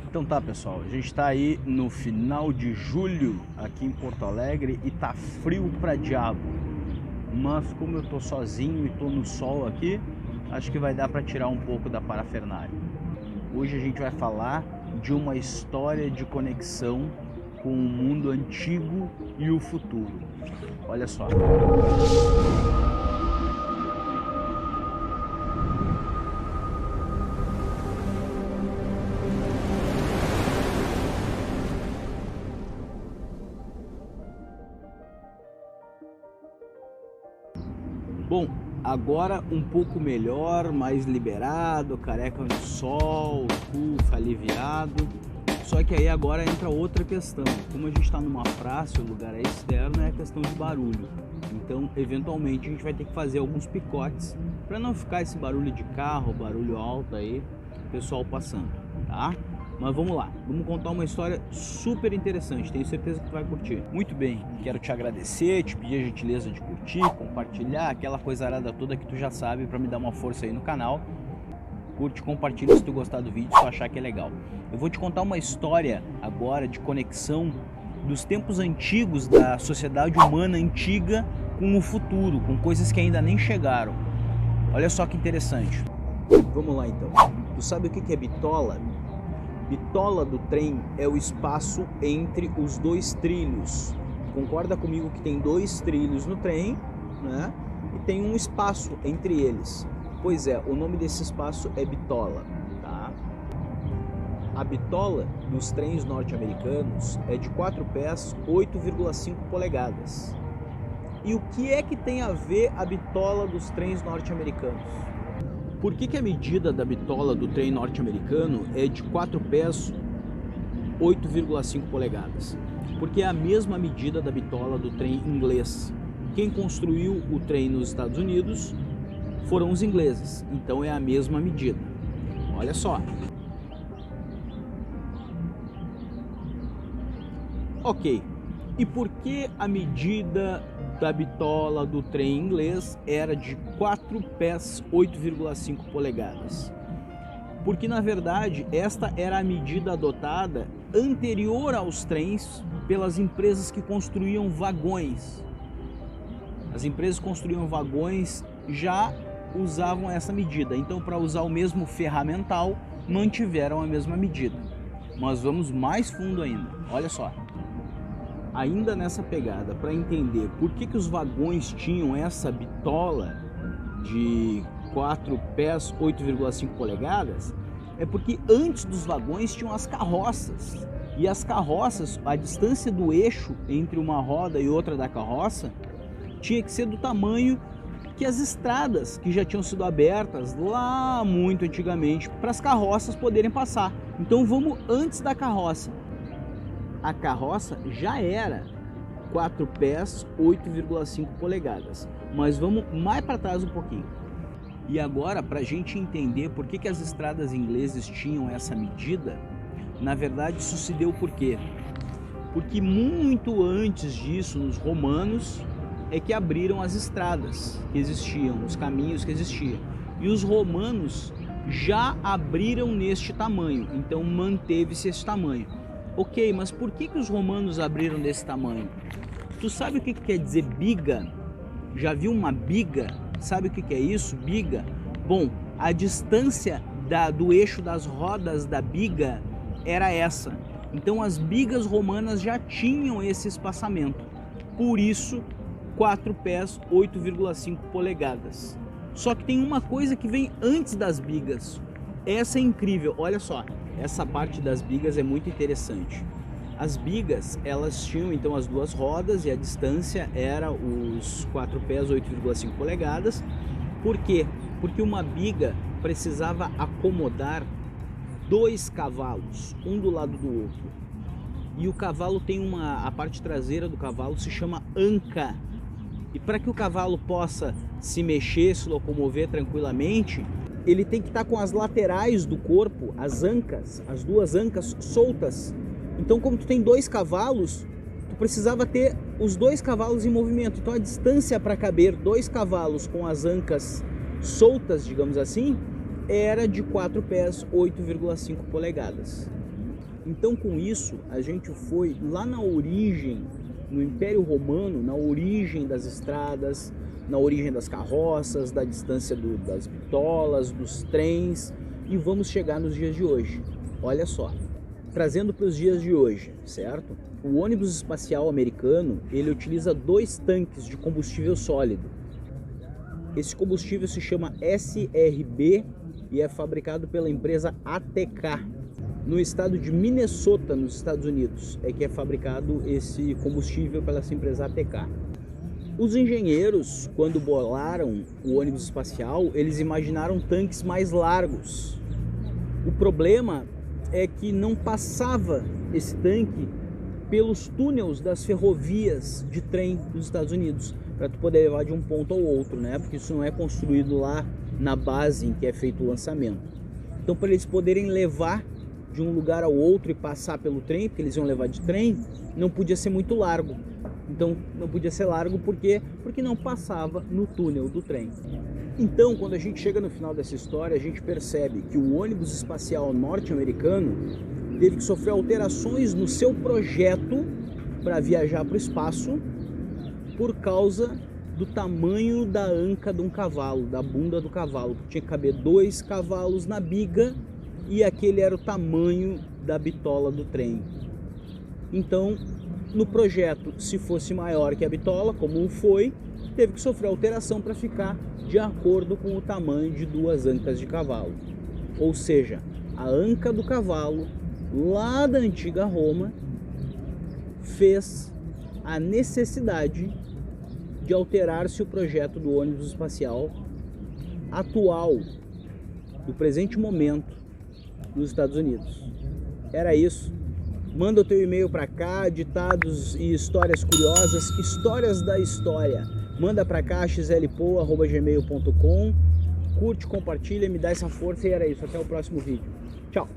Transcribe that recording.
Então tá, pessoal, a gente está aí no final de julho aqui em Porto Alegre e tá frio pra diabo. Mas como eu tô sozinho e tô no sol aqui, acho que vai dar para tirar um pouco da parafernália. Hoje a gente vai falar de uma história de conexão com o mundo antigo e o futuro. Olha só. Bom, agora um pouco melhor, mais liberado, careca no sol, aliviado. Só que aí agora entra outra questão. Como a gente está numa praça, o lugar é externo, é a questão de barulho. Então, eventualmente, a gente vai ter que fazer alguns picotes para não ficar esse barulho de carro, barulho alto aí, pessoal passando, tá? Mas vamos lá, vamos contar uma história super interessante, tenho certeza que tu vai curtir. Muito bem, quero te agradecer, te pedir a gentileza de curtir, compartilhar, aquela coisa arada toda que tu já sabe para me dar uma força aí no canal. Curte, compartilha se tu gostar do vídeo, se tu achar que é legal. Eu vou te contar uma história agora de conexão dos tempos antigos da sociedade humana antiga com o futuro, com coisas que ainda nem chegaram. Olha só que interessante. Vamos lá então. Tu sabe o que é bitola? Bitola do trem é o espaço entre os dois trilhos. Concorda comigo que tem dois trilhos no trem, né? E tem um espaço entre eles. Pois é, o nome desse espaço é bitola, tá? A bitola dos trens norte-americanos é de 4 pés, 8,5 polegadas. E o que é que tem a ver a bitola dos trens norte-americanos? Por que a medida da bitola do trem norte-americano é de 4 pés, 8,5 polegadas? Porque é a mesma medida da bitola do trem inglês. Quem construiu o trem nos Estados Unidos foram os ingleses, então é a mesma medida. Olha só. Ok, e por que a medida da bitola do trem inglês era de 4 pés, 8,5 polegadas? Porque na verdade esta era a medida adotada anterior aos trens pelas empresas que construíam vagões. As empresas que construíam vagões já usavam essa medida, então para usar o mesmo ferramental mantiveram a mesma medida. Mas vamos mais fundo ainda, olha só. Ainda nessa pegada, para entender por que os vagões tinham essa bitola de 4 pés, 8,5 polegadas, é porque antes dos vagões tinham as carroças. E as carroças, a distância do eixo entre uma roda e outra da carroça tinha que ser do tamanho que as estradas que já tinham sido abertas lá muito antigamente para as carroças poderem passar. Então vamos antes da carroça. A carroça já era 4 pés, 8,5 polegadas. Mas vamos mais para trás um pouquinho. E agora, para a gente entender por que as estradas inglesas tinham essa medida, na verdade isso se deu por quê? Porque muito antes disso, nos romanos, é que abriram as estradas que existiam, os caminhos que existiam. E os romanos já abriram neste tamanho, então manteve-se esse tamanho. Ok, mas por que os romanos abriram desse tamanho? Tu sabe o que quer dizer biga? Já viu uma biga? Sabe o que é isso, biga? Bom, a distância do eixo das rodas da biga era essa. Então as bigas romanas já tinham esse espaçamento. Por isso, 4 pés, 8,5 polegadas. Só que tem uma coisa que vem antes das bigas. Essa é incrível, olha só. Essa parte das bigas é muito interessante. As bigas, elas tinham então as duas rodas e a distância era os 4 pés, 8,5 polegadas. Por quê? Porque uma biga precisava acomodar 2 cavalos, um do lado do outro. E o cavalo tem a parte traseira do cavalo se chama anca. E para que o cavalo possa se mexer, se locomover tranquilamente, ele tem que estar com as laterais do corpo, as ancas, as duas ancas soltas. Então, como tu tem 2 cavalos, tu precisava ter os 2 cavalos em movimento. Então, a distância para caber 2 cavalos com as ancas soltas, digamos assim, era de 4 pés, 8,5 polegadas. Então, com isso, a gente foi lá na origem, no Império Romano, na origem das estradas, na origem das carroças, da distância das bitolas, dos trens, e vamos chegar nos dias de hoje. Olha só, trazendo para os dias de hoje, certo? O ônibus espacial americano, ele utiliza 2 tanques de combustível sólido. Esse combustível se chama SRB e é fabricado pela empresa ATK. No estado de Minnesota, nos Estados Unidos, é que é fabricado esse combustível pela essa empresa ATK. Os engenheiros, quando bolaram o ônibus espacial, eles imaginaram tanques mais largos. O problema é que não passava esse tanque pelos túneis das ferrovias de trem dos Estados Unidos, para tu poder levar de um ponto ao outro, né? Porque isso não é construído lá na base em que é feito o lançamento. Então, para eles poderem levar de um lugar ao outro e passar pelo trem, porque eles iam levar de trem, não podia ser muito largo. Então, não podia ser largo porque não passava no túnel do trem. Então, quando a gente chega no final dessa história, a gente percebe que o ônibus espacial norte-americano teve que sofrer alterações no seu projeto para viajar para o espaço por causa do tamanho da anca de um cavalo, da bunda do cavalo. Tinha que caber 2 cavalos na biga e aquele era o tamanho da bitola do trem. Então, no projeto, se fosse maior que a bitola, como foi, teve que sofrer alteração para ficar de acordo com o tamanho de 2 ancas de cavalo. Ou seja, a anca do cavalo, lá da antiga Roma, fez a necessidade de alterar-se o projeto do ônibus espacial atual, do presente momento, nos Estados Unidos. Era isso. Manda o teu e-mail para cá, ditados e histórias curiosas, histórias da história. Manda para cá, xlpo@gmail.com. Curte, compartilha, me dá essa força e era isso. Até o próximo vídeo. Tchau!